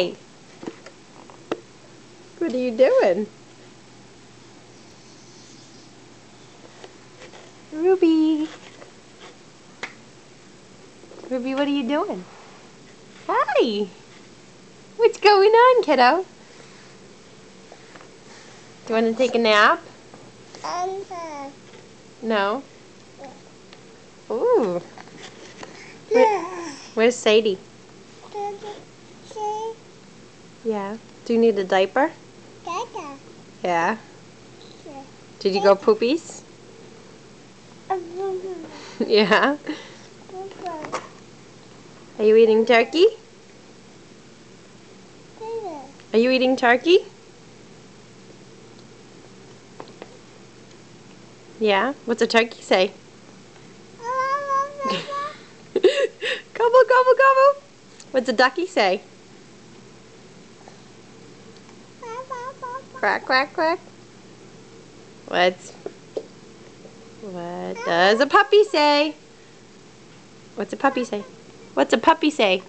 Hi. What are you doing? Ruby. Ruby, what are you doing? Hi. What's going on, kiddo? Do you want to take a nap? No? Ooh. Where's Sadie? Yeah. Do you need a diaper? Yeah. Did you go poopies? Yeah. Are you eating turkey? Are you eating turkey? Yeah. What's a turkey say? Gobble, gobble, gobble. What's a ducky say? Quack, quack, quack. What does a puppy say? What's a puppy say? What's a puppy say?